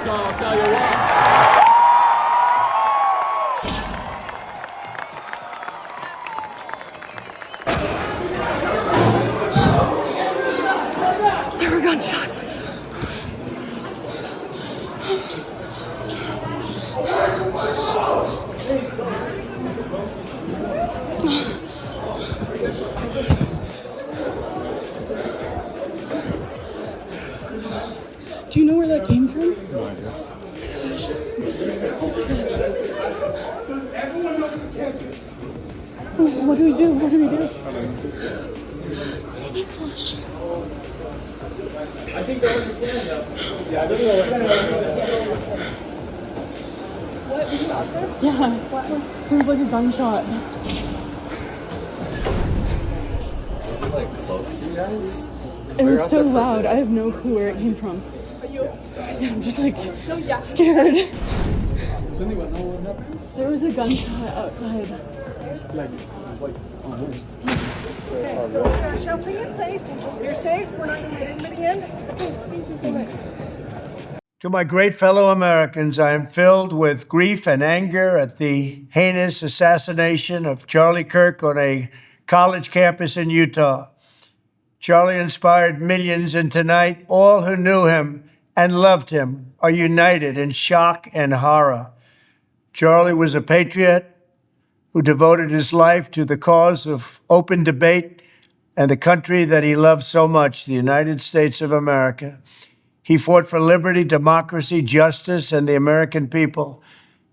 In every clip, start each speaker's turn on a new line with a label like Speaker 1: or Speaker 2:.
Speaker 1: 加油啊！
Speaker 2: There were gunshots. Do you know where that came from?
Speaker 1: No idea.
Speaker 2: What do we do? What do we do?
Speaker 3: I think they understand though. Yeah, I don't know.
Speaker 2: What? Were you out there? Yeah. What was? There was like a gunshot.
Speaker 1: Like close to you guys?
Speaker 2: It was so loud. I have no clue where it came from. Are you? Yeah, I'm just like scared.
Speaker 1: Does anyone know what happened?
Speaker 2: There was a gunshot outside.
Speaker 1: Like
Speaker 4: Okay, so we're going to sheltering in place. You're safe. We're not going to let anybody in. Okay.
Speaker 5: To my great fellow Americans, I am filled with grief and anger at the heinous assassination of Charlie Kirk on a college campus in Utah. Charlie inspired millions, and tonight, all who knew him and loved him are united in shock and horror. Charlie was a patriot who devoted his life to the cause of open debate and the country that he loved so much, the United States of America. He fought for liberty, democracy, justice, and the American people.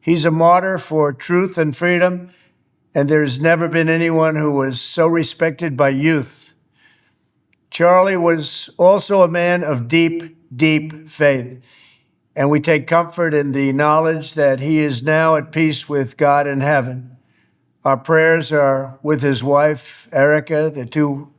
Speaker 5: He's a martyr for truth and freedom, and there's never been anyone who was so respected by youth. Charlie was also a man of deep, deep faith, and we take comfort in the knowledge that he is now at peace with God in heaven. Our prayers are with his wife, Erica, the two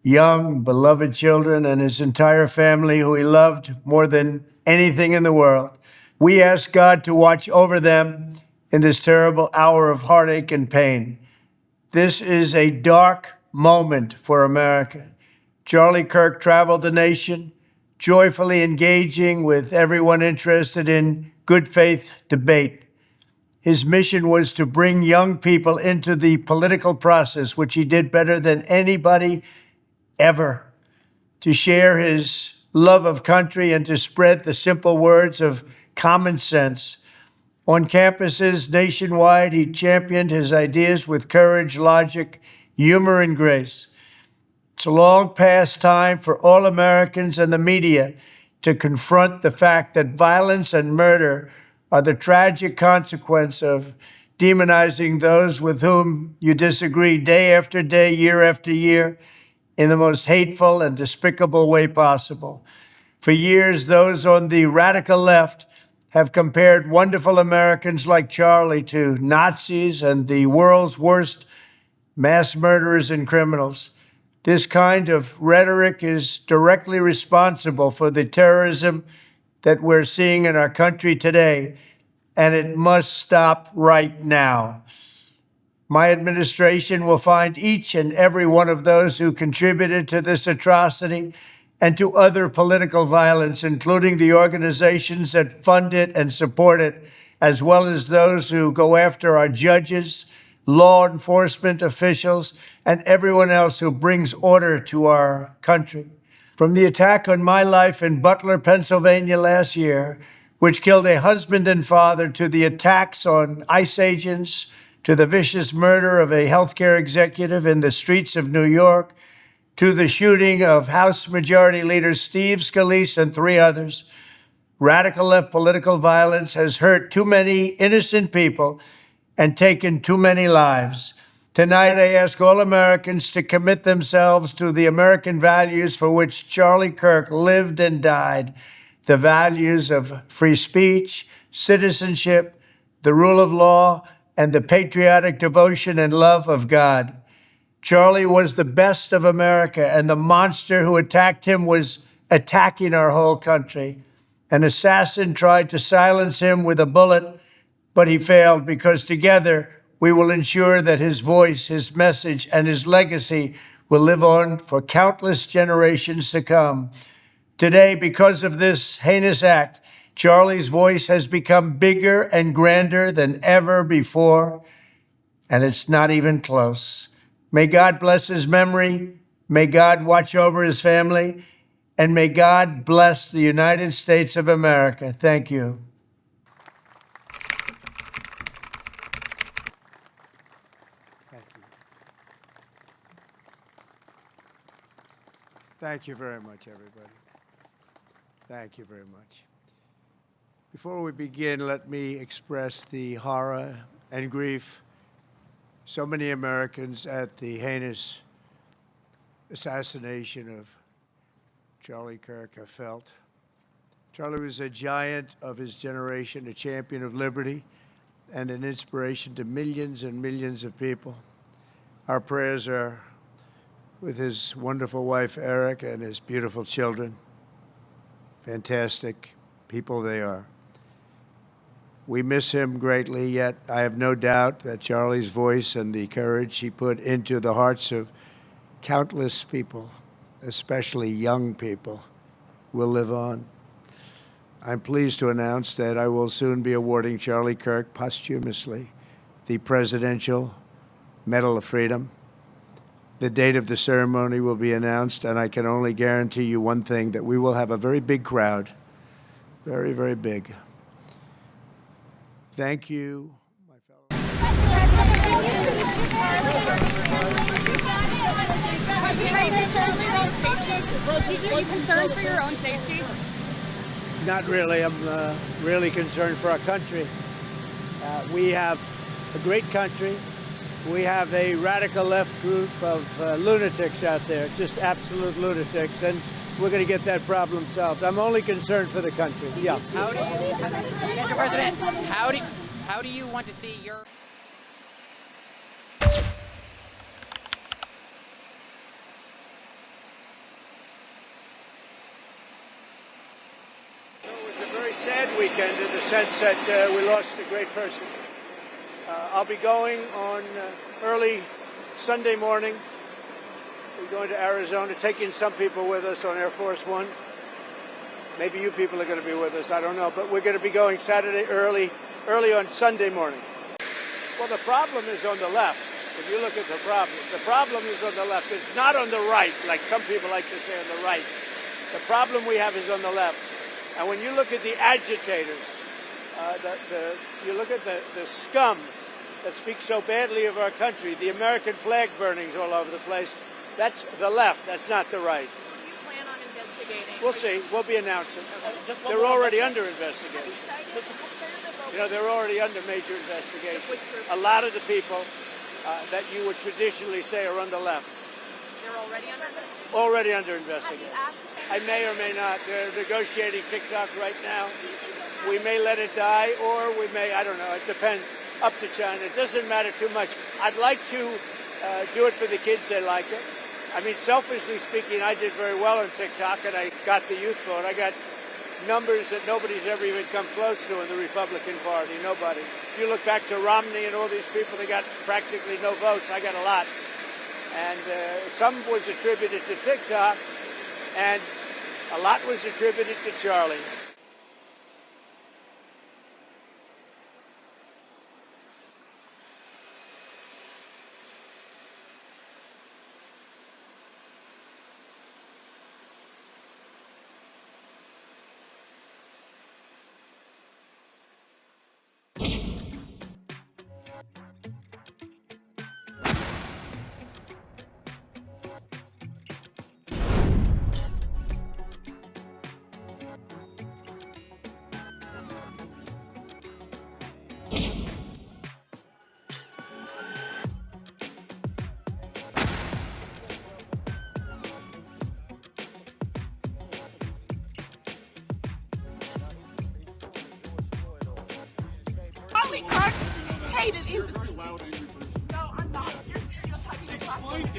Speaker 5: young, beloved children, and his entire family, who he loved more than anything in the world. We ask God to watch over them in this terrible hour of heartache and pain. This is a dark moment for America. Charlie Kirk traveled the nation, joyfully engaging with everyone interested in good faith debate. His mission was to bring young people into the political process, which he did better than anybody ever, to share his love of country and to spread the simple words of common sense. On campuses nationwide, he championed his ideas with courage, logic, humor, and grace. It's a long past time for all Americans and the media to confront the fact that violence and murder are the tragic consequence of demonizing those with whom you disagree day after day, year after year, in the most hateful and despicable way possible. For years, those on the radical left have compared wonderful Americans like Charlie to Nazis and the world's worst mass murderers and criminals. This kind of rhetoric is directly responsible for the terrorism that we're seeing in our country today, and it must stop right now. My administration will find each and every one of those who contributed to this atrocity and to other political violence, including the organizations that fund it and support it, as well as those who go after our judges, law enforcement officials, and everyone else who brings order to our country. From the attack on my life in Butler, Pennsylvania last year, which killed a husband and father, to the attacks on ICE agents, to the vicious murder of a healthcare executive in the streets of New York, to the shooting of House Majority Leader Steve Scalise and 3 others, radical left political violence has hurt too many innocent people and taken too many lives. Tonight, I ask all Americans to commit themselves to the American values for which Charlie Kirk lived and died, the values of free speech, citizenship, the rule of law, and the patriotic devotion and love of God. Charlie was the best of America, and the monster who attacked him was attacking our whole country. An assassin tried to silence him with a bullet, but he failed, because together we will ensure that his voice, his message, and his legacy will live on for countless generations to come. Today, because of this heinous act, Charlie's voice has become bigger and grander than ever before, and it's not even close. May God bless his memory. May God watch over his family. And may God bless the United States of America. Thank you. Thank you very much, everybody. Thank you very much. Before we begin, let me express the horror and grief so many Americans at the heinous assassination of Charlie Kirk have felt. Charlie was a giant of his generation, a champion of liberty, and an inspiration to millions and millions of people. Our prayers are with his wonderful wife, Eric, and his beautiful children. Fantastic people they are. We miss him greatly, yet I have no doubt that Charlie's voice and the courage he put into the hearts of countless people, especially young people, will live on. I'm pleased to announce that I will soon be awarding Charlie Kirk posthumously the Presidential Medal of Freedom. The date of the ceremony will be announced, and I can only guarantee you one thing, that we will have a very big crowd. Very, very big. Thank you, my fellow.
Speaker 2: Are you concerned for your own safety?
Speaker 5: Not really. I'm really concerned for our country. We have a great country. We have a radical left group of lunatics out there, just absolute lunatics, and we're going to get that problem solved. I'm only concerned for the country. Yeah.
Speaker 6: How do you, Mr. President, how do you want to see your...
Speaker 5: It was a very sad weekend in the sense that we lost a great person. I'll be going on early Sunday morning. We're going to Arizona, taking some people with us on Air Force One. Maybe you people are going to be with us, I don't know. But we're going to be going Saturday early on Sunday morning. Well, the problem is on the left. If you look at the problem is on the left. It's not on the right, like some people like to say on the right. The problem we have is on the left. And when you look at the agitators, you look at the scum that speaks so badly of our country, the American flag burnings all over the place, that's the left, that's not the right.
Speaker 2: Do you plan on investigating?
Speaker 5: We'll see. We'll be announcing. They're already under investigation. You know, they're already under major investigation. A lot of the people that you would traditionally say are on the left.
Speaker 2: They're already under investigation?
Speaker 5: Already under investigation.
Speaker 2: Have you asked
Speaker 5: I may or may not. They're negotiating TikTok right now. We may let it die, or we may, I don't know, it depends, up to China. It doesn't matter too much. I'd like to do it for the kids, they like it. I mean, selfishly speaking, I did very well on TikTok, and I got the youth vote. I got numbers that nobody's ever even come close to in the Republican Party, nobody. If you look back to Romney and all these people, they got practically no votes. I got a lot. And some was attributed to TikTok, and a lot was attributed to Charlie.
Speaker 7: Charlie Kirk hated him. No, I'm not. You're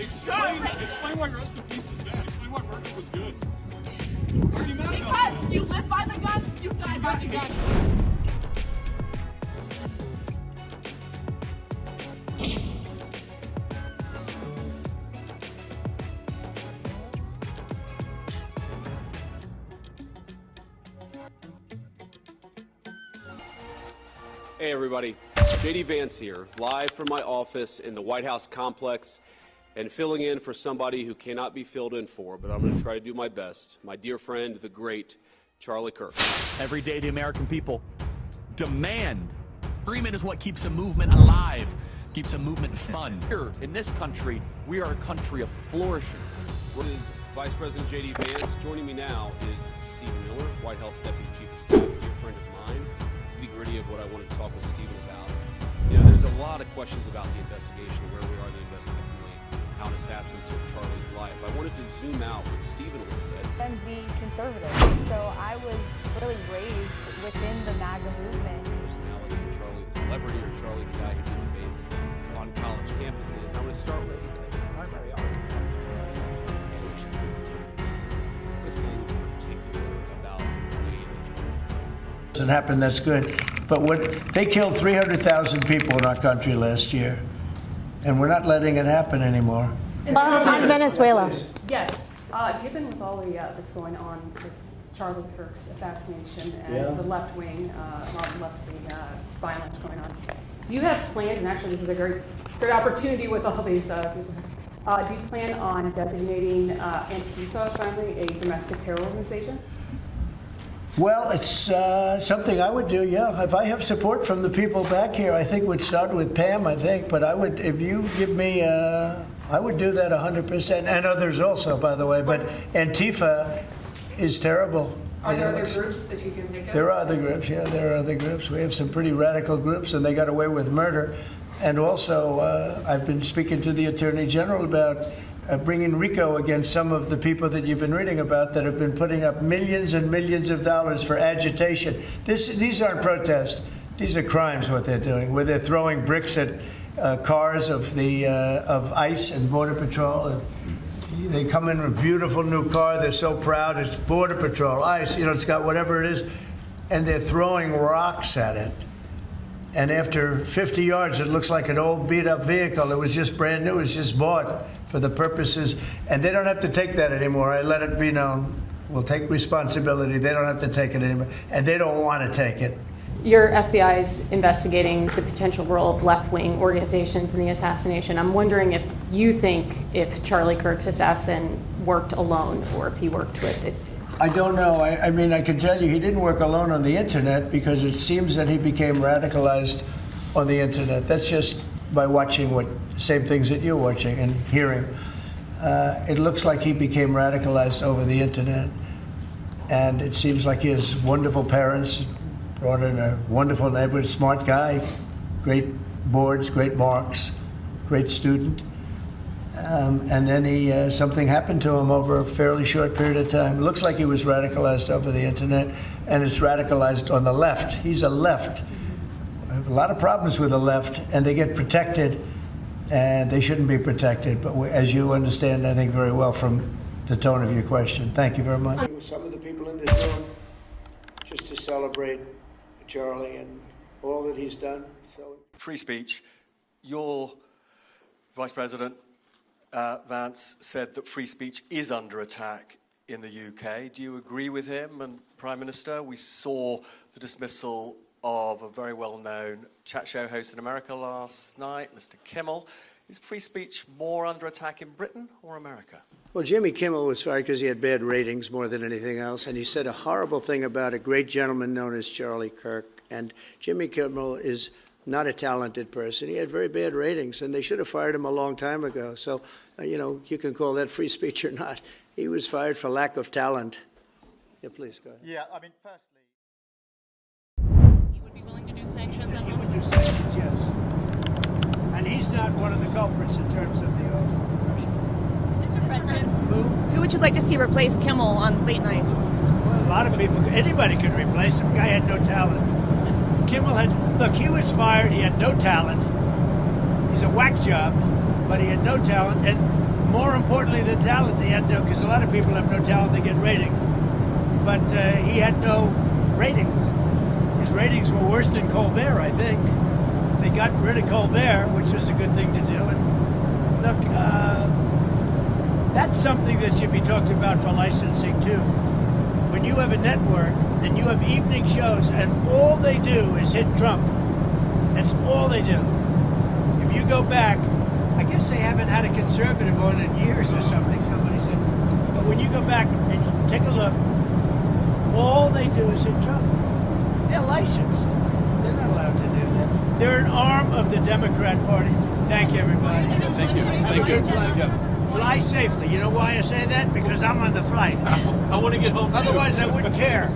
Speaker 7: stereotyping.
Speaker 3: Explain why rest in peace is bad. Explain why murder was good. What are you mad about?
Speaker 7: Because you live by the gun, you die by the gun.
Speaker 8: Hey everybody, JD Vance here, live from my office in the White House complex and filling in for somebody who cannot be filled in for, but I'm going to try to do my best. My dear friend, the great Charlie Kirk.
Speaker 9: Every day the American people demand freedom is what keeps a movement alive, keeps a movement fun. Here in this country, we are a country of flourishing.
Speaker 8: What is Vice President JD Vance? Joining me now is Stephen Miller, White House Deputy Chief of Staff, a dear friend of mine. Nitty-gritty of what I want to talk with Stephen about. You know, there's a lot of questions about the investigation, where we are in the investigation, how an assassin took Charlie's life. I wanted to zoom out with Stephen a little bit.
Speaker 10: Gen Z conservative, so I was really raised within the MAGA movement.
Speaker 8: Personality of Charlie the celebrity, or Charlie the guy who did debates on college campuses. I want to start with primary with being particular about the way that Charlie
Speaker 5: Doesn't happen, that's good. But they killed 300,000 people in our country last year, and we're not letting it happen anymore.
Speaker 10: On Venezuela.
Speaker 2: Yes. Given with all that's going on with Charlie Kirk's assassination and the left-wing violence going on, do you have plans, and actually this is a great opportunity with all these people, do you plan on designating Antifa finally a domestic terror organization?
Speaker 5: Well, it's something I would do, yeah. If I have support from the people back here, I think we'd start with Pam, I think. But I would, if you give me, I would do that 100%, and others also, by the way. But Antifa is terrible.
Speaker 2: Are there other groups that you can think of?
Speaker 5: There are other groups, yeah, there are other groups. We have some pretty radical groups, and they got away with murder. And also, I've been speaking to the Attorney General about bringing RICO against some of the people that you've been reading about that have been putting up millions and millions of dollars for agitation. These aren't protests. These are crimes, what they're doing, where they're throwing bricks at cars of ICE and Border Patrol. And they come in with a beautiful new car. They're so proud. It's Border Patrol, ICE, it's got whatever it is. And they're throwing rocks at it. And after 50 yards, it looks like an old beat-up vehicle. It was just brand new. It was just bought for the purposes. And they don't have to take that anymore. I let it be known. We'll take responsibility. They don't have to take it anymore. And they don't want to take it.
Speaker 2: Your FBI is investigating the potential role of left-wing organizations in the assassination. I'm wondering if you think if Charlie Kirk's assassin worked alone or if he worked with it.
Speaker 5: I don't know. I mean, I can tell you he didn't work alone on the internet, because it seems that he became radicalized on the internet. That's just by watching same things that you're watching and hearing. It looks like he became radicalized over the internet. And it seems like he has wonderful parents, brought in a wonderful neighborhood, smart guy, great boards, great marks, great student. And then something happened to him over a fairly short period of time. It looks like he was radicalized over the internet, and it's radicalized on the left. He's a left. I have a lot of problems with the left, and they get protected, and they shouldn't be protected. But as you understand, I think very well from the tone of your question. Thank you very much. Some of the people in this room, just to celebrate Charlie and all that he's done. So
Speaker 11: free speech. Your Vice President Vance said that free speech is under attack in the UK. Do you agree with him? And Prime Minister, we saw the dismissal of a very well-known chat show host in America last night, Mr. Kimmel. Is free speech more under attack in Britain or America?
Speaker 5: Well, Jimmy Kimmel was fired because he had bad ratings more than anything else, and he said a horrible thing about a great gentleman known as Charlie Kirk. And Jimmy Kimmel is not a talented person. He had very bad ratings, and they should have fired him a long time ago. So, you can call that free speech or not. He was fired for lack of talent. Yeah, please, go ahead.
Speaker 12: Yeah, I mean, firstly...
Speaker 7: You would be willing to do sanctions?
Speaker 5: He would do sanctions, yes. And he's not one of the culprits in terms of the Russia.
Speaker 7: Mr. President, who would you like to see replace Kimmel on late night?
Speaker 5: Well, a lot of people, anybody could replace him. The guy had no talent. Kimmel he was fired, he had no talent. He's a whack job, but he had no talent. And more importantly than talent, he had no, because a lot of people have no talent, they get ratings. But he had no ratings. His ratings were worse than Colbert, I think. They got rid of Colbert, which was a good thing to do. And look, that's something that should be talked about for licensing too. When you have a network and you have evening shows and all they do is hit Trump, That's all they do. If you go back, I guess they haven't had a conservative on in years or something, somebody said. But when you go back and take a look, all they do is hit Trump. They're licensed. They're not allowed to do that. They're an arm of the Democrat Party. Thank you, everybody.
Speaker 3: Thank you. Thank you.
Speaker 5: Fly safely. You know why I say that? Because I'm on the flight.
Speaker 3: I want to get home.
Speaker 5: Otherwise, I wouldn't care.